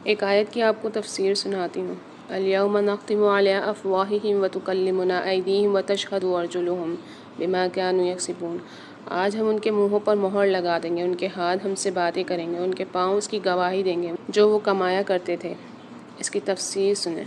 ایک آیت کی آپ کو تفسیر سناتی ہوں۔ الیوم نختم علی افواہہم وتکلمنا ایدیہم وتشہد ارجلہم بما کانوا یکسبون۔ آج ہم ان کے منہوں پر مہر لگا دیں گے، ان کے ہاتھ ہم سے باتیں کریں گے، ان کے پاؤں اس کی گواہی دیں گے جو وہ کمایا کرتے تھے۔ اس کی تفسیر سنیں۔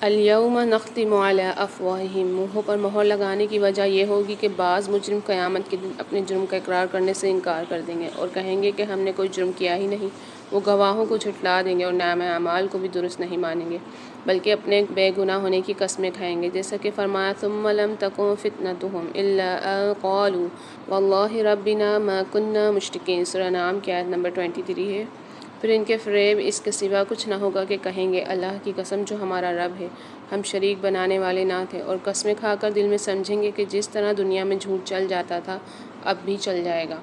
الیوم نختم علی افواہہم، منہوں پر مہر لگانے کی وجہ یہ ہوگی کہ بعض مجرم قیامت کے دن اپنے جرم کا اقرار کرنے سے انکار کر دیں گے اور کہیں گے کہ ہم نے کوئی جرم کیا ہی نہیں۔ وہ گواہوں کو جھٹلا دیں گے اور نامہ اعمال کو بھی درست نہیں مانیں گے، بلکہ اپنے بے گناہ ہونے کی قسمیں کھائیں گے، جیسا کہ فرمایا ثم لم تکن فتنتہم الا ان قالوا واللہ ربنا ما کنا مشرکین۔ سورہ انعام کی آیت نمبر 23 ہے۔ پھر ان کے فریب اس کے سوا کچھ نہ ہوگا کہ کہیں گے اللہ کی قسم جو ہمارا رب ہے، ہم شریک بنانے والے نہ تھے، اور قسمیں کھا کر دل میں سمجھیں گے کہ جس طرح دنیا میں جھوٹ چل جاتا تھا اب بھی چل جائے گا۔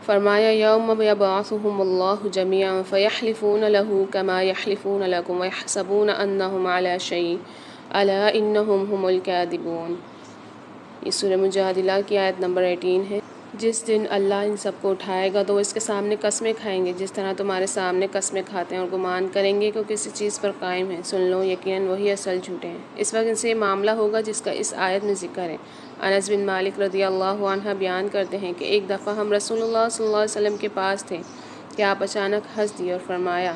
فرمایا یوم یبعثہم اللہ جمیعا فیحلفون لہ کما یحلفون لکم ویحسبون انہم علی شیء الا انہم ھم الکاذبون۔ یہ سورہ مجادلہ کی آیت نمبر 18 ہے۔ جس دن اللہ ان سب کو اٹھائے گا تو وہ اس کے سامنے قسمیں کھائیں گے جس طرح تمہارے سامنے قسمیں کھاتے ہیں اور گمان کریں گے کہ وہ کسی چیز پر قائم ہیں، سن لو یقیناً وہی اصل جھوٹے ہیں۔ اس وقت ان سے یہ معاملہ ہوگا جس کا اس آیت میں ذکر ہے۔ انس بن مالک رضی اللہ عنہ بیان کرتے ہیں کہ ایک دفعہ ہم رسول اللہ صلی اللہ علیہ وسلم کے پاس تھے کہ آپ اچانک ہنس دیے اور فرمایا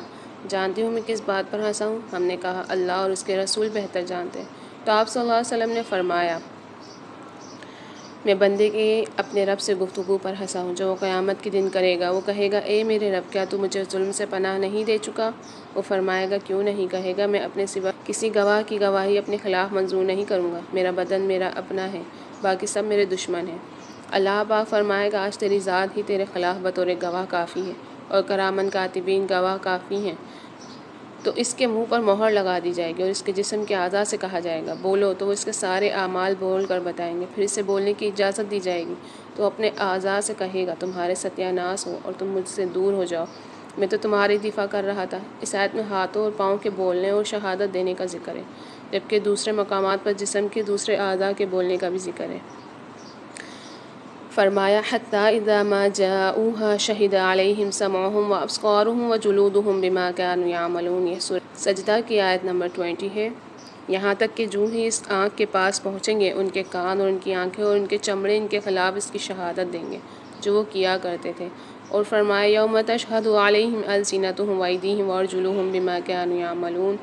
جانتی ہوں میں کس بات پر ہنسا ہوں؟ ہم نے کہا اللہ اور اس کے رسول بہتر جانتے ہیں۔ تو آپ صلی اللہ علیہ وسلم نے فرمایا میں بندے کے اپنے رب سے گفتگو پر ہنسا ہوں جو وہ قیامت کے دن کرے گا۔ وہ کہے گا اے میرے رب، کیا تو مجھے ظلم سے پناہ نہیں دے چکا؟ وہ فرمائے گا کیوں نہیں؟ کہے گا میں اپنے سوا کسی گواہ کی گواہی اپنے خلاف منظور نہیں کروں گا۔ میرا بدن میرا اپنا ہے، باقی سب میرے دشمن ہیں۔ اللہ پاک فرمائے گا آج تیری ذات ہی تیرے خلاف بطور گواہ کافی ہے اور کرامن کاتبین گواہ کافی ہیں۔ تو اس کے منہ پر مہر لگا دی جائے گی اور اس کے جسم کے اعضاء سے کہا جائے گا بولو، تو وہ اس کے سارے اعمال بول کر بتائیں گے۔ پھر اسے بولنے کی اجازت دی جائے گی تو اپنے اعضاء سے کہے گا تمہارے ستیہ ناس ہو اور تم مجھ سے دور ہو جاؤ، میں تو تمہاری دفاع کر رہا تھا۔ اس آیت میں ہاتھوں اور پاؤں کے بولنے اور شہادت دینے کا ذکر ہے، جبکہ دوسرے مقامات پر جسم کے دوسرے اعضاء کے بولنے کا بھی ذکر ہے۔ فرمایا حتیٰ اذا ما جاؤوها شہد علیہم سمعہم وابصارہم وجلودہم بما كانوا یعملون۔ یہ سورہ سجدہ کی آیت نمبر 20 ہے۔ یہاں تک کہ جو ہی اس آنکھ کے پاس پہنچیں گے ان کے کان اور ان کی آنکھیں اور ان کے چمڑے ان کے خلاف اس کی شہادت دیں گے جو وہ کیا کرتے تھے۔ اور فرمایا یوم تشہد علیہم السنتہم وایدیہم وارجلہم بما كانوا یعملون۔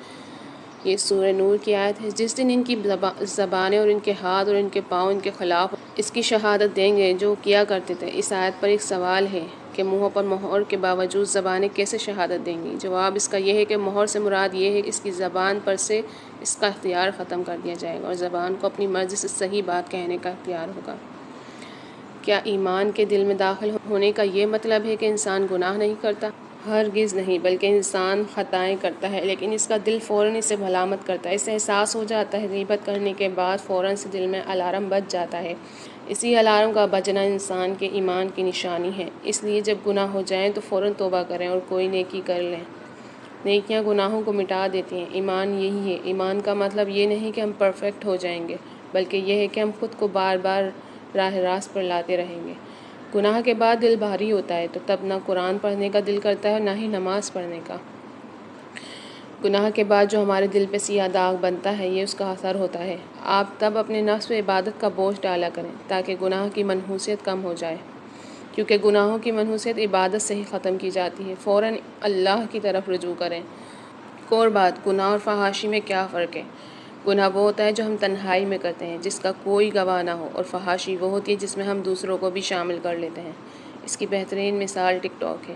یہ سورہ نور کی آیت ہے۔ جس دن ان کی زبانیں اور ان کے ہاتھ اور ان کے پاؤں ان کے خلاف اس کی شہادت دیں گے جو کیا کرتے تھے۔ اس آیت پر ایک سوال ہے کہ منہوں پر مہر کے باوجود زبانیں کیسے شہادت دیں گی؟ جواب اس کا یہ ہے کہ مہر سے مراد یہ ہے کہ اس کی زبان پر سے اس کا اختیار ختم کر دیا جائے گا اور زبان کو اپنی مرضی سے صحیح بات کہنے کا اختیار ہوگا۔ کیا ایمان کے دل میں داخل ہونے کا یہ مطلب ہے کہ انسان گناہ نہیں کرتا؟ ہرگز نہیں، بلکہ انسان خطائیں کرتا ہے لیکن اس کا دل فوراً اسے ملامت کرتا ہے، اسے احساس ہو جاتا ہے۔ غیبت کرنے کے بعد فوراً سے دل میں الارم بج جاتا ہے۔ اسی الارم کا بجنا انسان کے ایمان کی نشانی ہے۔ اس لیے جب گناہ ہو جائیں تو فوراً توبہ کریں اور کوئی نیکی کر لیں۔ نیکیاں گناہوں کو مٹا دیتی ہیں۔ ایمان یہی ہے۔ ایمان کا مطلب یہ نہیں کہ ہم پرفیکٹ ہو جائیں گے، بلکہ یہ ہے کہ ہم خود کو بار بار راہ راست پر لاتے رہیں گے۔ گناہ کے بعد دل بھاری ہوتا ہے تو تب نہ قرآن پڑھنے کا دل کرتا ہے اور نہ ہی نماز پڑھنے کا۔ گناہ کے بعد جو ہمارے دل پہ سیاہ داغ بنتا ہے یہ اس کا اثر ہوتا ہے۔ آپ تب اپنے نفس پہ عبادت کا بوجھ ڈالا کریں تاکہ گناہ کی منحوسیت کم ہو جائے، کیونکہ گناہوں کی منحوسیت عبادت سے ہی ختم کی جاتی ہے۔ فوراً اللہ کی طرف رجوع کریں۔ ایک اور بات، گناہ اور فحاشی میں کیا فرق ہے؟ گناہ وہ ہوتا ہے جو ہم تنہائی میں کرتے ہیں جس کا کوئی گواہ نہ ہو، اور فحاشی وہ ہوتی ہے جس میں ہم دوسروں کو بھی شامل کر لیتے ہیں۔ اس کی بہترین مثال ٹک ٹاک ہے۔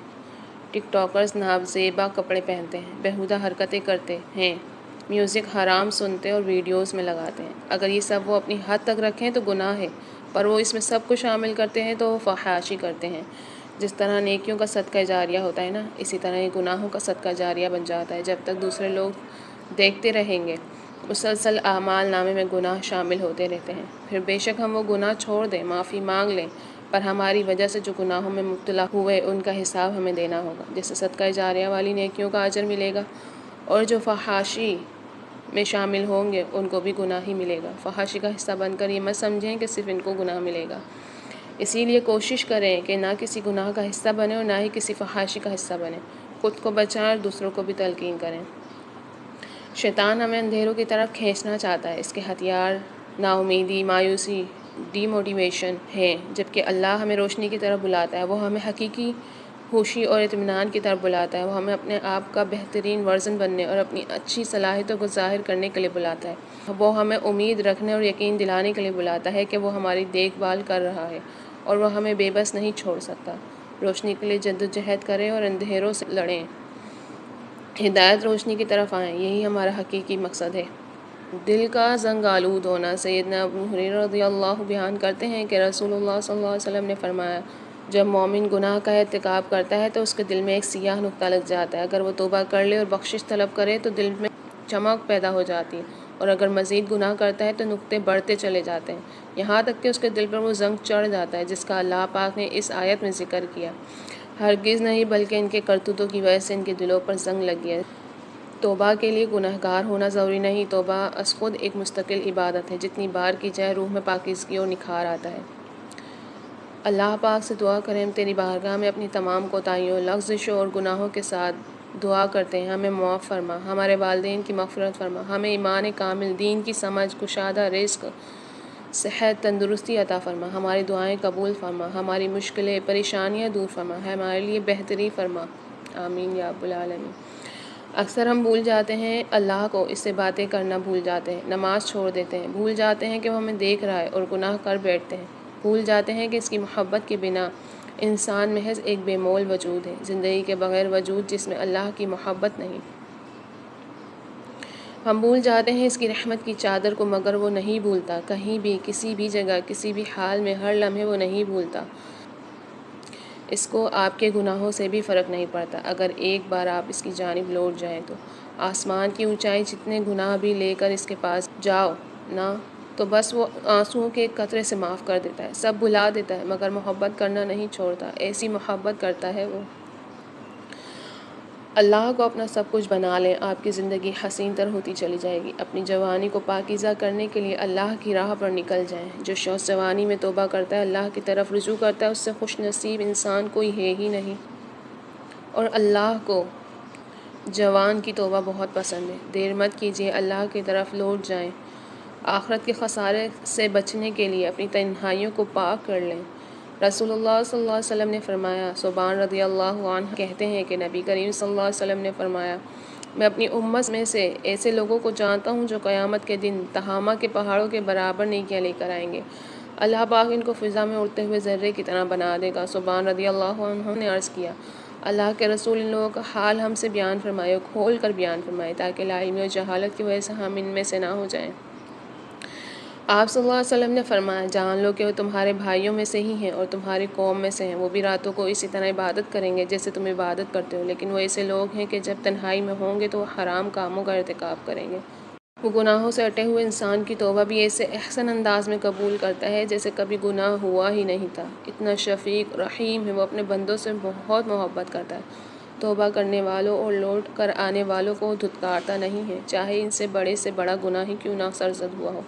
ٹک ٹاکرز نازیبا کپڑے پہنتے ہیں، بیہودہ حرکتیں کرتے ہیں، میوزک حرام سنتے اور ویڈیوز میں لگاتے ہیں۔ اگر یہ سب وہ اپنی حد تک رکھیں تو گناہ ہے، پر وہ اس میں سب کو شامل کرتے ہیں تو وہ فحاشی کرتے ہیں۔ جس طرح نیکیوں کا صدقہ جاریہ ہوتا ہے نا، اسی طرح یہ گناہوں کا صدقہ جاریہ بن جاتا ہے۔ جب تک دوسرے لوگ دیکھتے رہیں گے مسلسل اعمال نامے میں گناہ شامل ہوتے رہتے ہیں۔ پھر بے شک ہم وہ گناہ چھوڑ دیں، معافی مانگ لیں، پر ہماری وجہ سے جو گناہوں میں مبتلا ہوئے ان کا حساب ہمیں دینا ہوگا۔ جیسے صدقہ جاریہ والی نیکیوں کا اجر ملے گا، اور جو فحاشی میں شامل ہوں گے ان کو بھی گناہ ہی ملے گا۔ فحاشی کا حصہ بن کر یہ مت سمجھیں کہ صرف ان کو گناہ ملے گا۔ اسی لیے کوشش کریں کہ نہ کسی گناہ کا حصہ بنیں اور نہ ہی کسی فحاشی کا حصہ بنیں۔ خود کو بچائیں اور دوسروں کو بھی تلقین کریں۔ شیطان ہمیں اندھیروں کی طرف کھینچنا چاہتا ہے۔ اس کے ہتھیار نا امیدی، مایوسی، ڈی موٹیویشن ہیں، جبکہ اللہ ہمیں روشنی کی طرف بلاتا ہے۔ وہ ہمیں حقیقی خوشی اور اطمینان کی طرف بلاتا ہے۔ وہ ہمیں اپنے آپ کا بہترین ورژن بننے اور اپنی اچھی صلاحیتوں کو ظاہر کرنے کے لیے بلاتا ہے۔ وہ ہمیں امید رکھنے اور یقین دلانے کے لیے بلاتا ہے کہ وہ ہماری دیکھ بھال کر رہا ہے اور وہ ہمیں بے بس نہیں چھوڑ سکتا۔ روشنی کے لیے جدوجہد کریں اور اندھیروں سے لڑیں۔ ہدایت روشنی کی طرف آئیں، یہی ہمارا حقیقی مقصد ہے۔ دل کا زنگ آلود ہونا۔ سیدنا ابو ہریرہ رضی اللہ بیان کرتے ہیں کہ رسول اللہ صلی اللہ علیہ وسلم نے فرمایا جب مومن گناہ کا ارتکاب کرتا ہے تو اس کے دل میں ایک سیاہ نقطہ لگ جاتا ہے۔ اگر وہ توبہ کر لے اور بخشش طلب کرے تو دل میں چمک پیدا ہو جاتی ہے، اور اگر مزید گناہ کرتا ہے تو نقطے بڑھتے چلے جاتے ہیں، یہاں تک کہ اس کے دل پر وہ زنگ چڑھ جاتا ہے جس کا اللہ پاک نے اس آیت میں ذکر کیا۔ ہرگز نہیں، بلکہ ان کے کرتوتوں کی وجہ سے ان کے دلوں پر زنگ لگی ہے۔ توبہ کے لیے گنہگار ہونا ضروری نہیں، توبہ از خود ایک مستقل عبادت ہے۔ جتنی بار کی جائے روح میں پاکیزگی اور نکھار آتا ہے۔ اللہ پاک سے دعا کریں ہم تیری بارگاہ میں اپنی تمام کوتاہیوں، لغزشوں اور گناہوں کے ساتھ دعا کرتے ہیں ہمیں معاف فرما، ہمارے والدین کی مغفرت فرما، ہمیں ایمان کامل، دین کی سمجھ، کشادہ رزق، صحت، تندرستی عطا فرما، ہماری دعائیں قبول فرما، ہماری مشکلیں، پریشانیاں دور فرما، ہمارے لیے بہتری فرما، آمین یا رب العالمین۔ اکثر ہم بھول جاتے ہیں اللہ کو، اس سے باتیں کرنا بھول جاتے ہیں، نماز چھوڑ دیتے ہیں، بھول جاتے ہیں کہ وہ ہمیں دیکھ رہا ہے اور گناہ کر بیٹھتے ہیں۔ بھول جاتے ہیں کہ اس کی محبت کے بنا انسان محض ایک بے مول وجود ہے، زندگی کے بغیر وجود جس میں اللہ کی محبت نہیں۔ ہم بھول جاتے ہیں اس کی رحمت کی چادر کو، مگر وہ نہیں بھولتا، کہیں بھی، کسی بھی جگہ، کسی بھی حال میں، ہر لمحے وہ نہیں بھولتا۔ اس کو آپ کے گناہوں سے بھی فرق نہیں پڑتا۔ اگر ایک بار آپ اس کی جانب لوٹ جائیں تو آسمان کی اونچائی جتنے گناہ بھی لے کر اس کے پاس جاؤ نا، تو بس وہ آنسوؤں کے ایک قطرے سے معاف کر دیتا ہے، سب بھلا دیتا ہے، مگر محبت کرنا نہیں چھوڑتا۔ ایسی محبت کرتا ہے وہ۔ اللہ کو اپنا سب کچھ بنا لیں، آپ کی زندگی حسین تر ہوتی چلی جائے گی۔ اپنی جوانی کو پاکیزہ کرنے کے لیے اللہ کی راہ پر نکل جائیں۔ جو شخص جوانی میں توبہ کرتا ہے، اللہ کی طرف رجوع کرتا ہے، اس سے خوش نصیب انسان کوئی ہے ہی نہیں۔ اور اللہ کو جوان کی توبہ بہت پسند ہے۔ دیر مت کیجیے، اللہ کی طرف لوٹ جائیں۔ آخرت کے خسارے سے بچنے کے لیے اپنی تنہائیوں کو پاک کر لیں۔ رسول اللہ صلی اللہ علیہ وسلم نے فرمایا، صوبان رضی اللہ عنہ کہتے ہیں کہ نبی کریم صلی اللہ علیہ وسلم نے فرمایا، میں اپنی امت میں سے ایسے لوگوں کو جانتا ہوں جو قیامت کے دن تہامہ کے پہاڑوں کے برابر نیکیاں لے کر آئیں گے۔ اللہ پاک ان کو فضا میں اڑتے ہوئے ذرے کی طرح بنا دے گا۔ صوبان رضی اللہ عنہ نے عرض کیا، اللہ کے رسول ان لوگوں کا حال ہم سے بیان فرمائے اور کھول کر بیان فرمائے، تاکہ لاعلمی اور جہالت کی وجہ سے ہم ان میں سے نہ ہو جائیں۔ آپ صلی اللہ علیہ وسلم نے فرمایا، جان لو کہ وہ تمہارے بھائیوں میں سے ہی ہیں اور تمہاری قوم میں سے ہیں، وہ بھی راتوں کو اسی طرح عبادت کریں گے جیسے تم عبادت کرتے ہو، لیکن وہ ایسے لوگ ہیں کہ جب تنہائی میں ہوں گے تو وہ حرام کاموں کا ارتکاب کریں گے۔ وہ گناہوں سے اٹے ہوئے انسان کی توبہ بھی ایسے احسن انداز میں قبول کرتا ہے جیسے کبھی گناہ ہوا ہی نہیں تھا۔ اتنا شفیق رحیم ہے، وہ اپنے بندوں سے بہت محبت کرتا ہے۔ توبہ کرنے والوں اور لوٹ کر آنے والوں کو دھتکارتا نہیں ہے، چاہے ان سے بڑا گناہ ہی کیوں نہ سرزد ہوا ہو۔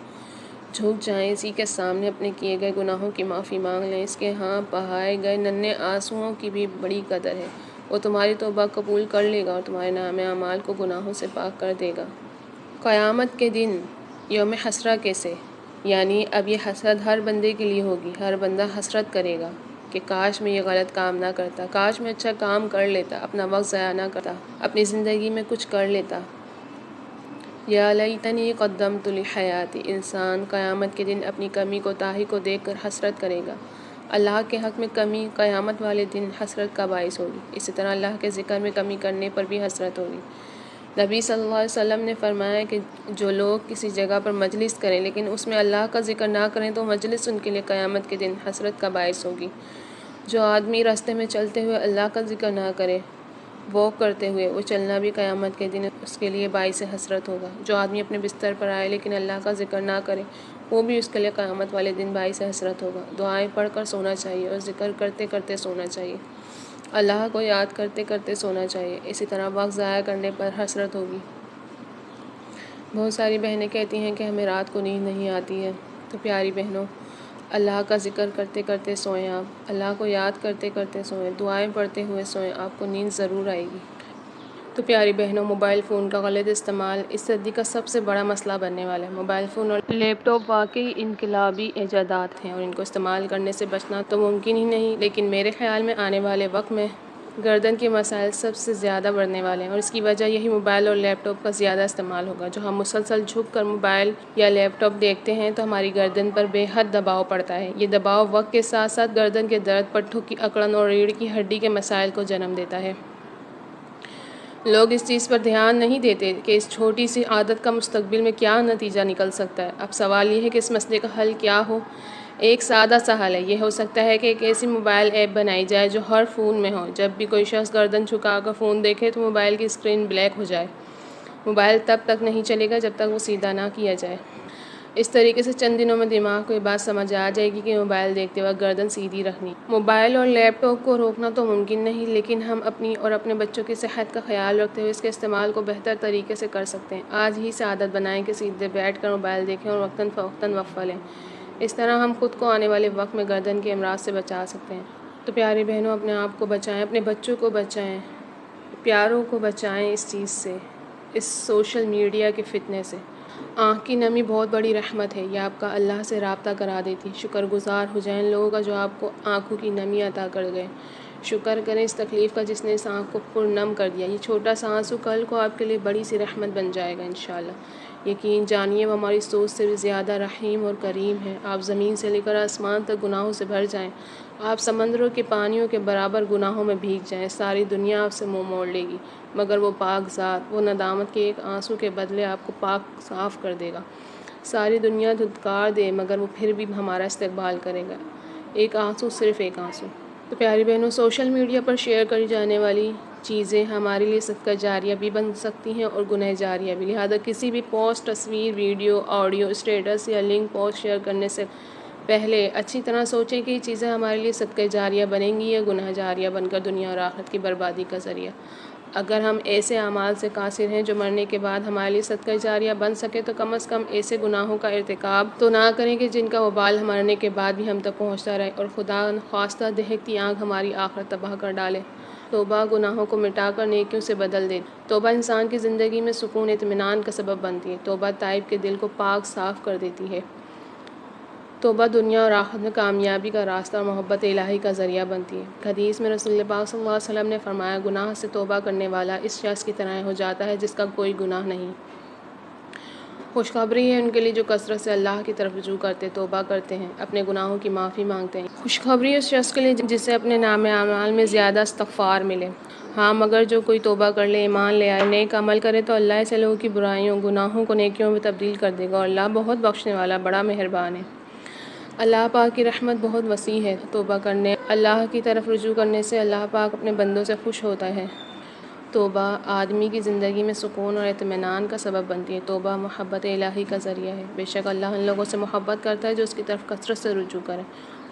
جھک جائیں، اسی کے سامنے اپنے کیے گئے گناہوں کی معافی مانگ لیں۔ اس کے ہاں بہائے گئے ننھے آنسوؤں کی بھی بڑی قدر ہے۔ وہ تمہاری توبہ قبول کر لے گا اور تمہارے نام اعمال کو گناہوں سے پاک کر دے گا۔ قیامت کے دن یوم حسرہ کیسے؟ یعنی اب یہ حسرت ہر بندے کے لیے ہوگی۔ ہر بندہ حسرت کرے گا کہ کاش میں یہ غلط کام نہ کرتا، کاش میں اچھا کام کر لیتا، اپنا وقت ضائع نہ کرتا، اپنی زندگی میں کچھ کر لیتا۔ یا لیتنی قدمت لحیاتی۔ انسان قیامت کے دن اپنی کمی کوتاہی کو دیکھ کر حسرت کرے گا۔ اللہ کے حق میں کمی قیامت والے دن حسرت کا باعث ہوگی۔ اسی طرح اللہ کے ذکر میں کمی کرنے پر بھی حسرت ہوگی۔ نبی صلی اللہ علیہ وسلم نے فرمایا کہ جو لوگ کسی جگہ پر مجلس کریں لیکن اس میں اللہ کا ذکر نہ کریں تو مجلس ان کے لیے قیامت کے دن حسرت کا باعث ہوگی۔ جو آدمی راستے میں چلتے ہوئے اللہ کا ذکر نہ کرے، واک کرتے ہوئے، وہ چلنا بھی قیامت کے دن اس کے لیے باعث حسرت ہوگا۔ جو آدمی اپنے بستر پر آئے لیکن اللہ کا ذکر نہ کرے، وہ بھی اس کے لیے قیامت والے دن باعث حسرت ہوگا۔ دعائیں پڑھ کر سونا چاہیے اور ذکر کرتے کرتے سونا چاہیے۔ اللہ کو یاد کرتے کرتے سونا چاہیے۔ اسی طرح وقت ضائع کرنے پر حسرت ہوگی۔ بہت ساری بہنیں کہتی ہیں کہ ہمیں رات کو نیند نہیں آتی ہے، تو پیاری بہنوں، اللہ کا ذکر کرتے کرتے سوئیں، آپ اللہ کو یاد کرتے کرتے سوئیں، دعائیں پڑھتے ہوئے سوئیں، آپ کو نیند ضرور آئے گی۔ تو پیاری بہنوں، موبائل فون کا غلط استعمال اس صدی کا سب سے بڑا مسئلہ بننے والا ہے۔ موبائل فون اور لیپ ٹاپ واقعی انقلابی ایجادات ہیں اور ان کو استعمال کرنے سے بچنا تو ممکن ہی نہیں، لیکن میرے خیال میں آنے والے وقت میں گردن کے مسائل سب سے زیادہ بڑھنے والے ہیں، اور اس کی وجہ یہی موبائل اور لیپ ٹاپ کا زیادہ استعمال ہوگا۔ جو ہم مسلسل جھک کر موبائل یا لیپ ٹاپ دیکھتے ہیں تو ہماری گردن پر بے حد دباؤ پڑتا ہے۔ یہ دباؤ وقت کے ساتھ ساتھ گردن کے درد، پٹھوں کی اکڑن اور ریڑھ کی ہڈی کے مسائل کو جنم دیتا ہے۔ لوگ اس چیز پر دھیان نہیں دیتے کہ اس چھوٹی سی عادت کا مستقبل میں کیا نتیجہ نکل سکتا ہے۔ اب سوال یہ ہے کہ اس مسئلے کا حل کیا ہو؟ ایک سادہ سا حل ہے۔ یہ ہو سکتا ہے کہ ایک ایسی موبائل ایپ بنائی جائے جو ہر فون میں ہو۔ جب بھی کوئی شخص گردن جھکا کر فون دیکھے تو موبائل کی اسکرین بلیک ہو جائے۔ موبائل تب تک نہیں چلے گا جب تک وہ سیدھا نہ کیا جائے۔ اس طریقے سے چند دنوں میں دماغ کو یہ بات سمجھ آ جائے گی کہ موبائل دیکھتے وقت گردن سیدھی رکھنی۔ موبائل اور لیپ ٹاپ کو روکنا تو ممکن نہیں، لیکن ہم اپنی اور اپنے بچوں کی صحت کا خیال رکھتے ہوئے اس کے استعمال کو بہتر طریقے سے کر سکتے ہیں۔ آج ہی سے عادت بنائیں کہ سیدھے بیٹھ کر موبائل دیکھیں اور وقتاً فوقتاً وقفہ لیں۔ اس طرح ہم خود کو آنے والے وقت میں گردن کے امراض سے بچا سکتے ہیں۔ تو پیاری بہنوں، اپنے آپ کو بچائیں، اپنے بچوں کو بچائیں، پیاروں کو بچائیں اس چیز سے، اس سوشل میڈیا کے فتنے سے۔ آنکھ کی نمی بہت بڑی رحمت ہے، یہ آپ کا اللہ سے رابطہ کرا دیتی۔ شکر گزار ہو جائیں ان لوگوں کا جو آپ کو آنکھوں کی نمی عطا کر گئے۔ شکر کریں اس تکلیف کا جس نے اس آنکھ کو پرنم کر دیا۔ یہ چھوٹا سا آنسو کل کو آپ کے لیے بڑی سی رحمت بن جائے گا انشاءاللہ۔ یقین جانیے وہ ہماری سوچ سے بھی زیادہ رحیم اور کریم ہے۔ آپ زمین سے لے کر آسمان تک گناہوں سے بھر جائیں، آپ سمندروں کے پانیوں کے برابر گناہوں میں بھیگ جائیں، ساری دنیا آپ سے منہ موڑ لے گی، مگر وہ پاک ذات، وہ ندامت کے ایک آنسو کے بدلے آپ کو پاک صاف کر دے گا۔ ساری دنیا دھتکار دے مگر وہ پھر بھی ہمارا استقبال کرے گا، ایک آنسو، صرف ایک آنسو۔ تو پیاری بہنوں، سوشل میڈیا پر شیئر کری جانے والی چیزیں ہمارے لیے صدقہ جاریہ بھی بن سکتی ہیں اور گناہ جاریہ بھی، لہذا کسی بھی پوسٹ، تصویر، ویڈیو، آڈیو، اسٹیٹس یا لنک پوسٹ شیئر کرنے سے پہلے اچھی طرح سوچیں کہ یہ چیزیں ہمارے لیے صدقہ جاریہ بنیں گی یا گناہ جاریہ بن کر دنیا اور آخرت کی بربادی کا ذریعہ۔ اگر ہم ایسے اعمال سے قاصر ہیں جو مرنے کے بعد ہمارے لیے صدقہ جاریہ بن سکے تو کم از کم ایسے گناہوں کا ارتکاب تو نہ کریں کہ جن کا وبال مرنے کے بعد بھی ہم تک پہنچتا رہے اور خدا نخواستہ دہکتی آگ ہماری آخرت تباہ کر ڈالے۔ توبہ گناہوں کو مٹا کر نیکیوں سے بدل دے۔ توبہ انسان کی زندگی میں سکون، اطمینان کا سبب بنتی ہے۔ توبہ تائب کے دل کو پاک صاف کر دیتی ہے۔ توبہ دنیا اور آخرت میں کامیابی کا راستہ اور محبت الہی کا ذریعہ بنتی ہے۔ حدیث میں رسول اللہ پاک صلی اللہ علیہ وسلم نے فرمایا، گناہ سے توبہ کرنے والا اس شخص کی طرح ہو جاتا ہے جس کا کوئی گناہ نہیں۔ خوشخبری ہے ان کے لیے جو کثرت سے اللہ کی طرف رجوع کرتے، توبہ کرتے ہیں، اپنے گناہوں کی معافی مانگتے ہیں۔ خوشخبری اس شخص کے لیے جسے اپنے نام اعمال میں زیادہ استغفار ملے۔ ہاں، مگر جو کوئی توبہ کر لے، ایمان لے آئے، نیک عمل کرے تو اللہ ایسے لوگوں کی برائیوں، گناہوں کو نیکیوں میں تبدیل کر دے گا اور اللہ بہت بخشنے والا، بڑا مہربان ہے۔ اللہ پاک کی رحمت بہت وسیع ہے۔ توبہ کرنے، اللہ کی طرف رجوع کرنے سے اللہ پاک اپنے بندوں سے خوش ہوتا ہے۔ توبہ آدمی کی زندگی میں سکون اور اطمینان کا سبب بنتی ہے۔ توبہ محبت الہی کا ذریعہ ہے۔ بے شک اللہ ان لوگوں سے محبت کرتا ہے جو اس کی طرف کثرت سے رجوع کریں،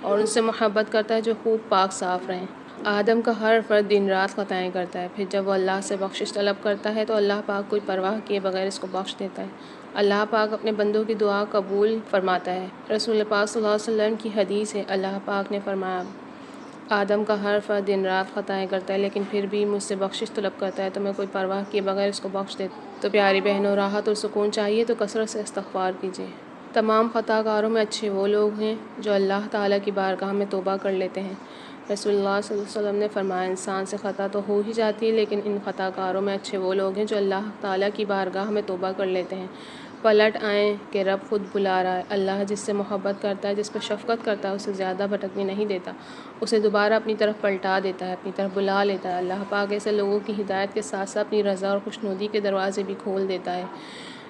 اور ان سے محبت کرتا ہے جو خوب پاک صاف رہیں۔ آدم کا ہر فرد دن رات خطائیں کرتا ہے، پھر جب وہ اللہ سے بخشش طلب کرتا ہے تو اللہ پاک کوئی پرواہ کیے بغیر اس کو بخش دیتا ہے۔ اللہ پاک اپنے بندوں کی دعا قبول فرماتا ہے۔ رسول پاک صلی اللہ علیہ وسلم کی حدیث ہے، اللہ پاک نے فرمایا، آدم کا ہر فرد دن رات خطائیں کرتا ہے لیکن پھر بھی مجھ سے بخشش طلب کرتا ہے تو میں کوئی پرواہ کیے بغیر اس کو بخش دیتا ہوں۔ تو پیاری بہنوں، راحت اور سکون چاہیے تو کثرت سے استغفار کیجیے۔ تمام خطا کاروں میں اچھے وہ لوگ ہیں جو اللہ تعالیٰ کی بارگاہ میں توبہ کر لیتے ہیں۔ رسول اللہ صلی اللہ علیہ وسلم نے فرمایا، انسان سے خطا تو ہو ہی جاتی ہے لیکن ان خطا کاروں میں اچھے وہ لوگ ہیں جو اللہ تعالیٰ کی بارگاہ میں توبہ کر لیتے ہیں، پلٹ آئیں کہ رب خود بلا رہا ہے۔ اللہ جس سے محبت کرتا ہے، جس پر شفقت کرتا ہے، اسے زیادہ بھٹکنے نہیں دیتا، اسے دوبارہ اپنی طرف پلٹا دیتا ہے، اپنی طرف بلا لیتا ہے۔ اللہ پاک ایسے لوگوں کی ہدایت کے ساتھ ساتھ اپنی رضا اور خوشنودی کے دروازے بھی کھول دیتا ہے۔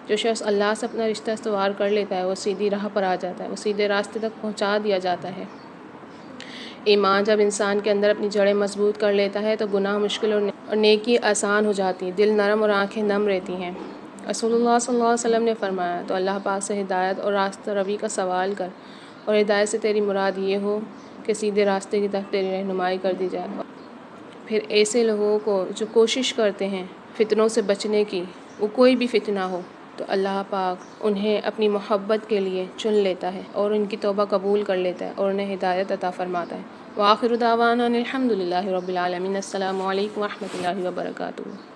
جو شخص اللہ سے اپنا رشتہ استوار کر لیتا ہے وہ سیدھی راہ پر آ جاتا ہے، وہ سیدھے راستے تک پہنچا دیا جاتا ہے۔ ایمان جب انسان کے اندر اپنی جڑیں مضبوط کر لیتا ہے تو گناہ مشکل اور نیکی آسان ہو جاتی ہے، دل نرم اور آنکھیں نم رہتی ہیں۔ رسول اللہ صلی اللہ علیہ وسلم نے فرمایا، تو اللہ پاک سے ہدایت اور راستہ روی کا سوال کر، اور ہدایت سے تیری مراد یہ ہو کہ سیدھے راستے کی طرف تیری رہنمائی کر دی جائے۔ پھر ایسے لوگوں کو جو کوشش کرتے ہیں فتنوں سے بچنے کی، وہ کوئی بھی فتنہ ہو تو اللہ پاک انہیں اپنی محبت کے لیے چن لیتا ہے اور ان کی توبہ قبول کر لیتا ہے اور انہیں ہدایت عطا فرماتا ہے۔ وآخر دعوانا الحمد للہ رب العالمین۔ السلام علیکم ورحمۃ اللہ وبرکاتہ۔